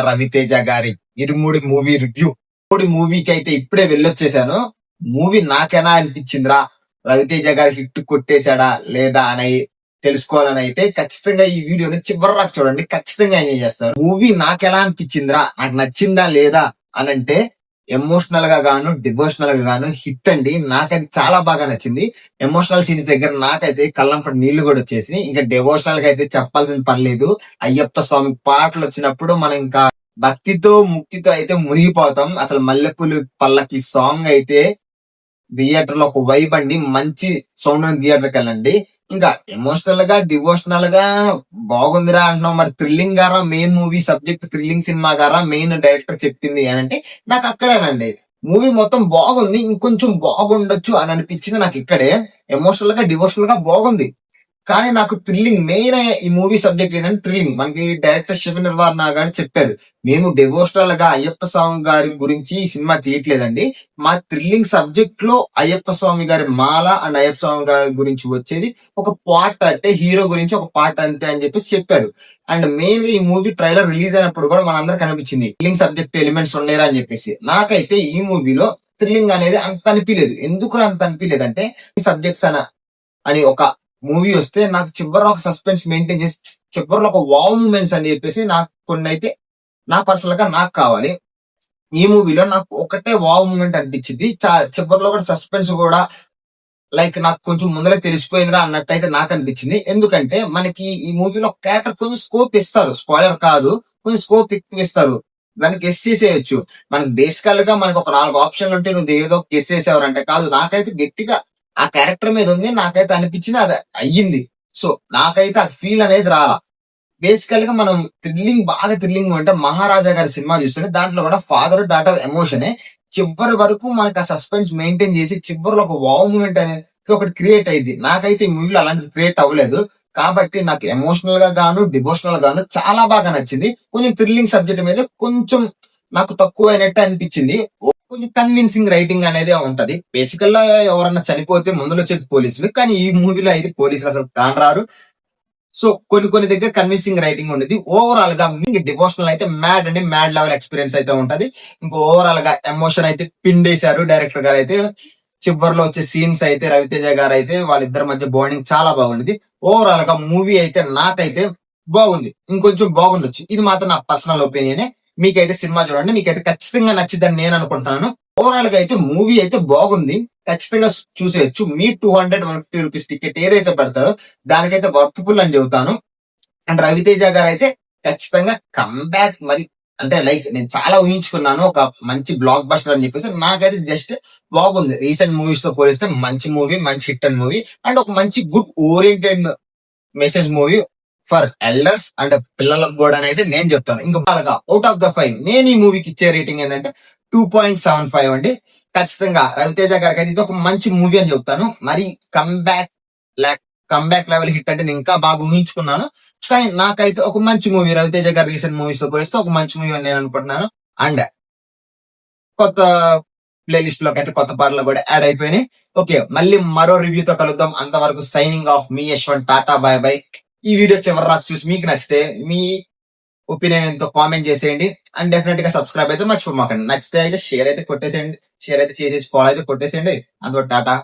రవితేజ గారి ఇరుముడి movie review. మూవీకి అయితే ఇప్పుడే వెళ్ళొచ్చేసాను. మూవీ నాకెలా అనిపించిందిరా, రవితేజ గారి హిట్ కొట్టేశాడా లేదా అని తెలుసుకోవాలని అయితే ఖచ్చితంగా ఈ వీడియోని చివరి దాకా చూడండి. ఖచ్చితంగా ఎంజాయ్ చేస్తారు. మూవీ నాకెలా అనిపించిందిరా, నాకు నచ్చిందా లేదా అని అంటే ఎమోషనల్ గా గాను డివోషనల్ గా గాను హిట్ అండి. నాకైతే చాలా బాగా నచ్చింది. ఎమోషనల్ సీన్స్ దగ్గర నాకైతే కళ్ళంపటి నీళ్లు కూడా వచ్చేసి, ఇంకా డివోషనల్ గా అయితే చెప్పాల్సిన పని లేదు. అయ్యప్ప స్వామి పాటలు వచ్చినప్పుడు మనం ఇంకా భక్తితో ముక్తితో అయితే మునిగిపోతాం. అసలు మల్లెపూలు పల్లకి సాంగ్ అయితే థియేటర్ లో ఒక వైబ్ అండి. మంచి సౌండ్ థియేటర్కి వెళ్ళండి. ఇంకా ఎమోషనల్ గా డివోషనల్ గా బాగుందిరా అంటున్నాం. మరి థ్రిల్లింగ్ గారా main movie subject, thrilling cinema గారా మెయిన్ డైరెక్టర్ చెప్పింది అని అంటే నాకు అక్కడేనండి. మూవీ మొత్తం బాగుంది, ఇంకొంచెం బాగుండొచ్చు అని అనిపించింది నాకు ఇక్కడే. ఎమోషనల్ గా డివోషనల్ గా బాగుంది, కానీ నాకు థ్రిల్లింగ్ మెయిన్ ఈ మూవీ సబ్జెక్ట్ ఏంటంటే థ్రిల్లింగ్. మనకి డైరెక్టర్ శివ నిర్వాణ గారు చెప్పారు, మేము డివోషనల్ గా అయ్యప్ప స్వామి గారి గురించి ఈ సినిమా తీయట్లేదండి, మా థ్రిల్లింగ్ సబ్జెక్ట్ లో అయ్యప్ప స్వామి గారి మాల అండ్ అయ్యప్ప స్వామి గారి గురించి వచ్చేది ఒక పార్ట్, అంటే హీరో గురించి ఒక పార్ట్ అంతే అని చెప్పేసి చెప్పారు. అండ్ మెయిన్ గా ఈ మూవీ ట్రైలర్ రిలీజ్ అయినప్పుడు కూడా మనందరికి కనిపించింది థ్రిల్లింగ్ సబ్జెక్ట్ ఎలిమెంట్స్ ఉన్నాయా అని చెప్పేసి. నాకైతే ఈ మూవీలో థ్రిల్లింగ్ అనేది అంత అనిపించలేదు. ఎందుకు అంత అనిపించలేదు అంటే, సబ్జెక్ట్స్ అని ఒక మూవీ వస్తే నాకు చివరిలో ఒక సస్పెన్స్ మెయింటైన్ చేసి చివరిలో ఒక వావ్ మూమెంట్స్ అని చెప్పేసి నాకు కొన్ని అయితే నా పర్సనల్ గా నాకు కావాలి. ఈ మూవీలో నాకు ఒకటే వావ్ మూమెంట్ అనిపించింది. చివరిలో కూడా సస్పెన్స్ కూడా లైక్ నాకు కొంచెం ముందరే తెలిసిపోయిందిరా అన్నట్టు అయితే నాకు అనిపించింది. ఎందుకంటే మనకి ఈ మూవీలో క్యారెక్టర్ కొంచెం స్కోప్ ఇస్తారు, స్పాయిలర్ కాదు, కొంచెం స్కోప్ ఎక్కువ ఇస్తారు. దానికి గెస్ చేసేయచ్చు. మనకి బేసికల్ గా మనకు ఒక 4 ఆప్షన్లు ఉంటే నువ్వు ఏదో గెస్ చేసేవారంటే కాదు. నాకైతే గట్టిగా ఆ క్యారెక్టర్ మీద ఉంది, నాకైతే అనిపించింది అది అయ్యింది. సో నాకైతే ఆ ఫీల్ అనేది రాలా. బేసికల్ గా మనం బాగా థ్రిల్లింగ్ అంటే మహారాజా గారి సినిమా చూస్తుంటే దాంట్లో కూడా ఫాదర్ డాటర్ ఎమోషనే చివరి వరకు మనకి ఆ సస్పెన్స్ మెయింటైన్ చేసి చివరిలో ఒక వావ్ మూమెంట్ అనేది ఒకటి క్రియేట్ అయింది. నాకైతే ఈ మూవీలో అలాంటిది క్రియేట్ అవ్వలేదు. కాబట్టి నాకు ఎమోషనల్ గా గాను డివోషనల్ గాను చాలా బాగా నచ్చింది. కొంచెం థ్రిల్లింగ్ సబ్జెక్ట్ మీద కొంచెం నాకు తక్కువ అయినట్టు అనిపించింది. కొంచెం కన్విన్సింగ్ రైటింగ్ అనేది ఉంటది. బేసికల్ గా ఎవరన్నా చనిపోతే ముందులో వచ్చేది పోలీసులు, కానీ ఈ మూవీలో అయితే పోలీసులు అసలు కానరారు. సో కొన్ని దగ్గర కన్విన్సింగ్ రైటింగ్ ఉండేది. ఓవరాల్ గా డివోషనల్ అయితే మ్యాడ్ అండి, మ్యాడ్ లెవెల్ ఎక్స్పీరియన్స్ అయితే ఉంటది. ఇంకో ఓవరాల్ గా ఎమోషన్ అయితే పిండేశారు డైరెక్టర్ గారు అయితే. చివరిలో వచ్చే సీన్స్ అయితే రవితేజ గారు అయితే వాళ్ళిద్దరి మధ్య బాండింగ్ చాలా బాగుండేది. ఓవరాల్ గా మూవీ అయితే నాకైతే బాగుంది, ఇంకొంచెం బాగుండొచ్చు. ఇది మాత్రం నా పర్సనల్ ఒపీనియన్. మీకైతే సినిమా చూడండి, మీకైతే ఖచ్చితంగా నచ్చిద్దని నేను అనుకుంటున్నాను. ఓవరాల్ గా అయితే మూవీ అయితే బాగుంది, ఖచ్చితంగా చూసేయచ్చు. మీ 200-150 రూపీస్ టికెట్ ఏదైతే పెడతారో దానికైతే వర్త్ఫుల్ అని చెబుతాను. అండ్ రవితేజ గారు అయితే ఖచ్చితంగా కమ్బ్యాక్, మరి అంటే లైక్ నేను చాలా ఊహించుకున్నాను ఒక మంచి బ్లాక్ బస్టర్ అని చెప్పేసి. నాకైతే జస్ట్ బాగుంది. రీసెంట్ మూవీస్ తో పోలిస్తే మంచి మూవీ, మంచి హిట్ అండ్ మూవీ, అండ్ ఒక మంచి good oriented message movie for elders and పిల్లలకు కూడా అయితే నేను చెప్తాను. ఇంకా అవుట్ ఆఫ్ ద 5 నేను ఈ మూవీకి ఇచ్చే రేటింగ్ ఏంటంటే 2.75 అండి. ఖచ్చితంగా రవితేజ గారికి అయితే ఇది ఒక మంచి మూవీ అని చెప్తాను. మరి కంబ్యాక్ లెవెల్ హిట్ అంటే నేను ఇంకా బాగా ఊహించుకున్నాను, కానీ నాకైతే ఒక మంచి మూవీ, రవితేజ గారు రీసెంట్ మూవీస్ తో పోలిస్తే ఒక మంచి మూవీ అని నేను అనుకుంటున్నాను. అండ్ కొత్త ప్లేలిస్ట్ లోకి అయితే కొత్త పాటలు కూడా యాడ్ అయిపోయినాయి. ఓకే, మళ్ళీ మరో రివ్యూతో కలుద్దాం. అంతవరకు signing off, me Yashwant, Tata, by by. ఈ వీడియో చివరి రాకు చూసి మీకు నచ్చితే మీ ఒపీనియన్ ఎంతో కామెంట్ చేసేయండి. అండ్ డెఫినెట్ గా సబ్స్క్రైబ్ అయితే మర్చిపోమాకండి. నచ్చితే అయితే షేర్ అయితే కొట్టేసేయండి, షేర్ అయితే చేసేసి ఫాలో అయితే కొట్టేసేయండి. అందులో టాటా.